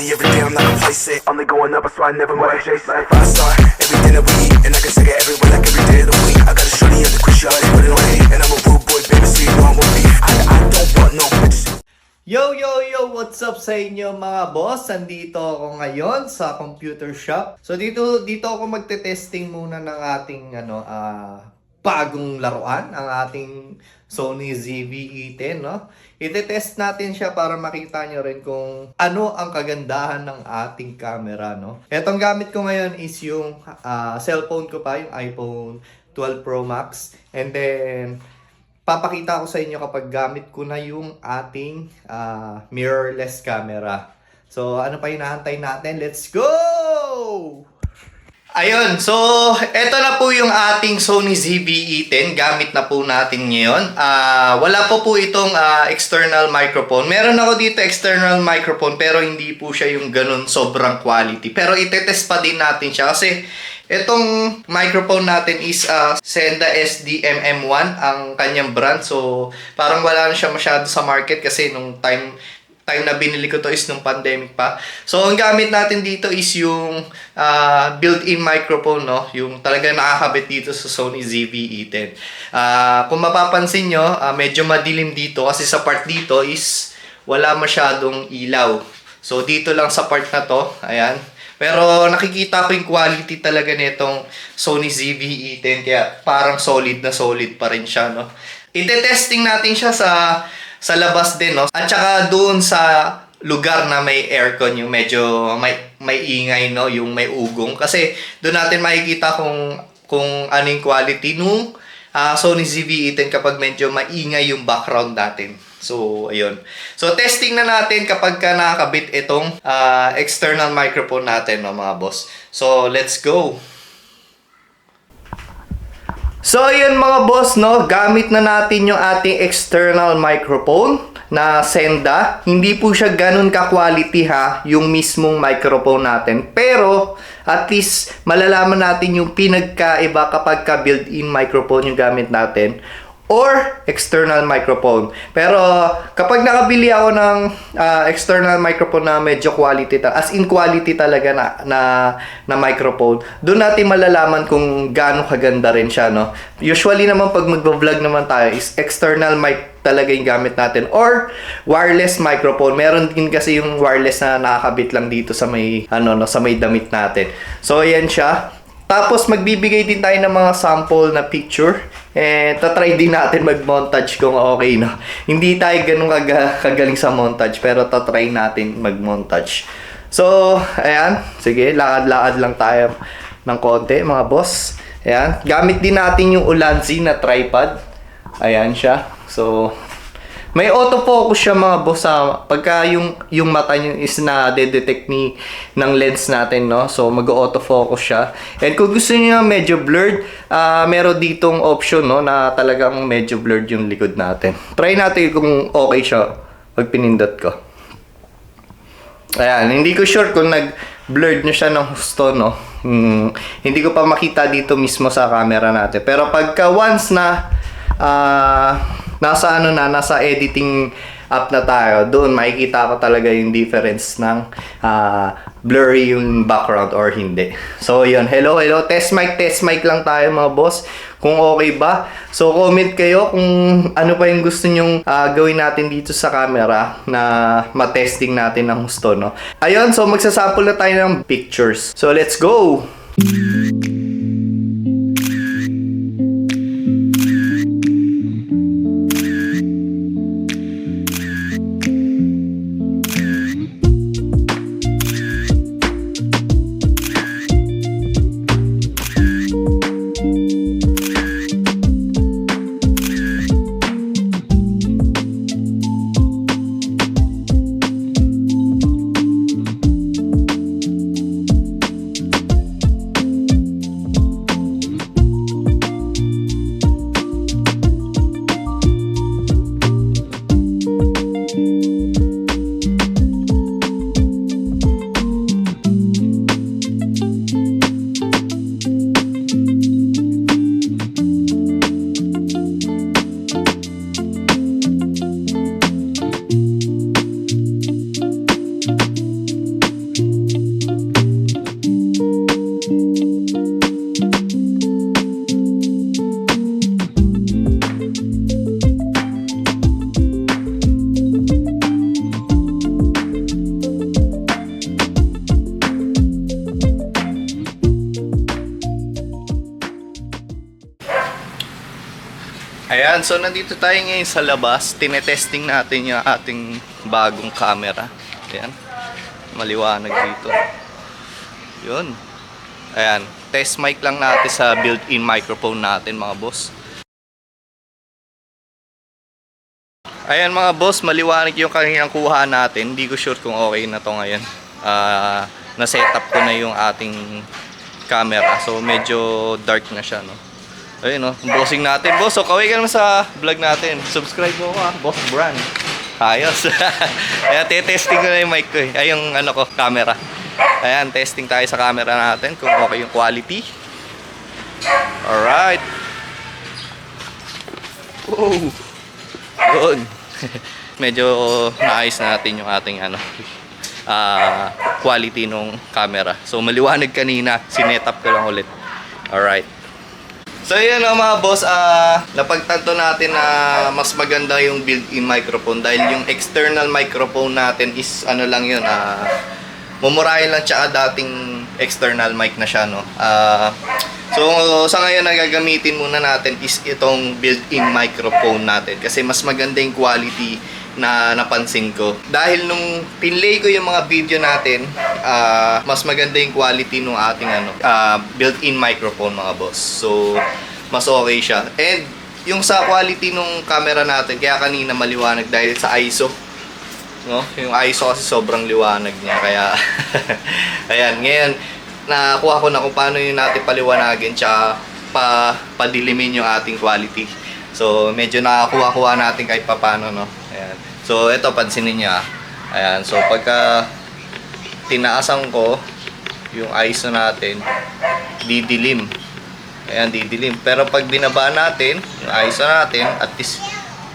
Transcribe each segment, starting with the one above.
money every day, I'm not complacent. Only going up, so I never want to chase. Like 5-star, everything that we eat, and I can take it everywhere like every day of the week. I got a shorty at the quick shot, put it on me, and I'm a rude boy, baby, so you know I'm gonna be. I don't want no bitches. Yo! What's up sa inyo mga boss? Andito ako ngayon sa computer shop. So dito ako magte-testing muna ng ating bagong laruan, ang ating Sony ZV-E10, no? Ite-test natin siya para makita nyo rin kung ano ang kagandahan ng ating camera, no? Etong gamit ko ngayon is yung cellphone ko pa, yung iPhone 12 Pro Max. And then papakita ko sa inyo kapag gamit ko na yung ating mirrorless camera. So, ano pa hinahantay natin? Let's go! Ayun, so eto na po yung ating Sony ZV-E10. Gamit na po natin ngayon. Wala po itong external microphone. Meron ako dito external microphone pero hindi po siya yung ganun sobrang quality. Pero itetest pa din natin siya kasi itong microphone natin is Senda SDMM1 ang kanyang brand. So parang wala na siya masyado sa market kasi nung time na binili ko to is nung pandemic pa. So ang gamit natin dito is yung built-in microphone, no? Yung talagang nakakabit dito sa Sony ZV-E10. Kung mapapansin nyo, medyo madilim dito kasi sa part dito is wala masyadong ilaw. So dito lang sa part na to, ayan. Pero nakikita ko yung quality talaga nitong Sony ZV-E10 kaya parang solid na solid pa rin siya, no? Ite-testing natin siya sa labas din, no? At saka doon sa lugar na may aircon, yung medyo may ingay, no? Yung may ugong. Kasi doon natin makikita kung ano yung quality nung Sony ZV-E10 kapag medyo maingay yung background natin. So, ayun. So, testing na natin kapag nakakabit itong external microphone natin, no, mga boss. So, let's go! So, ayun mga boss, no, gamit na natin yung ating external microphone na Senda. Hindi po siya ganun ka-quality ha, yung mismong microphone natin. Pero, at least, malalaman natin yung pinagkaiba kapag ka-built-in microphone yung gamit natin or external microphone. Pero kapag nakabili ako ng external microphone na medyo quality, as in quality talaga na microphone, doon natin malalaman kung gaano kaganda rin siya, no? Usually naman pag magbo-vlog naman tayo is external mic talaga yung gamit natin or wireless microphone. Meron din kasi yung wireless na nakakabit lang dito sa may sa may damit natin. So ayan siya. Tapos magbibigay din tayo ng mga sample na picture. And tatry din natin mag-montage kung okay, no? Hindi tayo ganun kagaling sa montage, pero tatry natin mag-montage. So, ayan. Sige, lakad-lakad lang tayo ng konti, mga boss. Ayan. Gamit din natin yung Ulanzi na tripod. Ayan siya. So, may autofocus siya, mga boss, pagka yung mata nyo is na-detect ng lens natin, no? So mag-autofocus siya. And kung gusto niyo medyo blurred, meron ditong option, no, na talagang medyo blurred yung likod natin. Try natin kung okay siya pag pinindot ko. Ayan, hindi ko sure kung nag-blurred nyo siya ng husto, no? Hindi ko pa makita dito mismo sa camera natin. Pero pagka once na nasa editing app na tayo, doon makikita ko talaga yung difference ng blurry yung background or hindi. So yun, hello, test mic lang tayo, mga boss, kung okay ba. So comment kayo kung ano pa yung gusto nyong gawin natin dito sa camera na matesting natin ng husto, no? Ayun, so magsasample na tayo ng pictures. So let's go! Ayan, so nandito tayo ngayon sa labas. Tinetesting natin yung ating bagong camera. Ayan. Maliwanag dito. Yun. Ayan. Test mic lang natin sa built-in microphone natin, mga boss. Ayan, mga boss, maliwanag yung kanyang kuha natin. Hindi ko sure kung okay na to ngayon. Na-setup ko na yung ating camera. So, medyo dark na siya, no? Ayun, no? Bossing natin. Boss, so kaway ka naman sa vlog natin. Subscribe mo ka, Boss Brand. Ayos. Ayan, testing ko na yung mic ko eh. Ay, yung ano ko, camera. Ayan, testing tayo sa camera natin kung okay yung quality. Alright. Wow. Good. Medyo naayos na natin yung ating ano, quality nung camera. So, maliwanag kanina. Sinetup ko lang ulit. Alright. So yun mga boss, napagtanto natin na mas maganda yung built-in microphone dahil yung external microphone natin is ano lang yun, mumurahin lang tsaka dating external mic na siya, no. So sa ngayon nagagamitin muna natin is itong built-in microphone natin kasi mas maganda yung quality na napansin ko. Dahil nung pinlay ko yung mga video natin, mas maganda yung quality nung ating built-in microphone, mga boss. So, mas okay siya. And yung sa quality nung camera natin, kaya kanina maliwanag dahil sa ISO. No? Yung ISO kasi sobrang liwanag niya. Kaya, ayan, ngayon, nakuha ko na kung paano yung natin paliwanagin tsaka padilimin yung ating quality. So, medyo nakakuha-kuha natin kahit papano, no? Ayan. So, ito, pansinin niya. Ayan. So, pagka tinaasan ko yung ISO natin, didilim. Ayan, didilim. Pero pag binaba natin, yung ISO natin, at least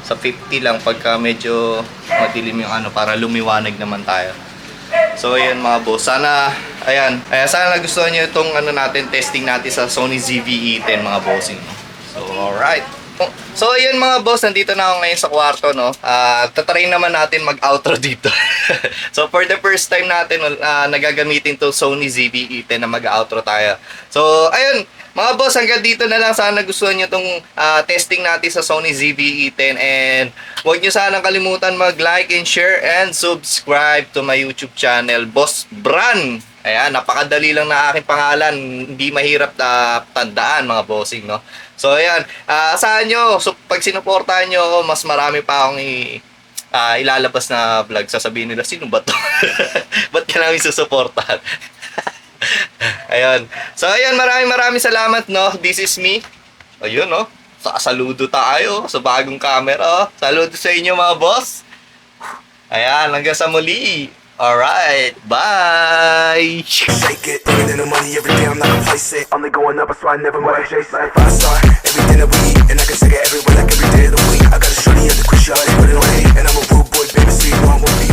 sa 50 lang, pagka medyo madilim yung ano, para lumiwanag naman tayo. So, ayan mga boss. Sana, ayan. Sana nagustuhan nyo itong ano natin, testing natin sa Sony ZV-E10, mga bossing. So, alright. So ayun mga boss, nandito na ako ngayon sa kwarto, no. Tatry naman natin mag-outro dito. So for the first time natin nagagamitin to Sony ZV-E10 na mag-outro tayo. So ayun, mga boss, hanggang dito na lang. Sana nagustuhan niyo tong testing natin sa Sony ZV-E10 and huwag niyo sanang kalimutan mag-like and share and subscribe to my YouTube channel, Boss Bran. Ayan, napakadali lang na aking pangalan. Hindi mahirap na tandaan, mga bossing, no? So, ayan. Asahan nyo, so, pag sinuportahan nyo ako, mas marami pa akong ilalabas na vlog. Sasabihin nila, sino ba to? Ba't ka namin susuportahan? Ayan. So, ayan, maraming salamat, no? This is me. Ayun, no? Saludo tayo sa bagong camera. Saludo sa inyo, mga boss. Ayan, hanggang sa muli. Alright, bye! Shake it, bigger than the money every day, I'm not complacent. Only going up, that's why I never wanna chase like 5 star. Everything that we eat, and I can take it everywhere like every day of the week. I got a shorty at the cruise yard, put it on 8, and I'm a rude boy, baby, so you know I'm gonna be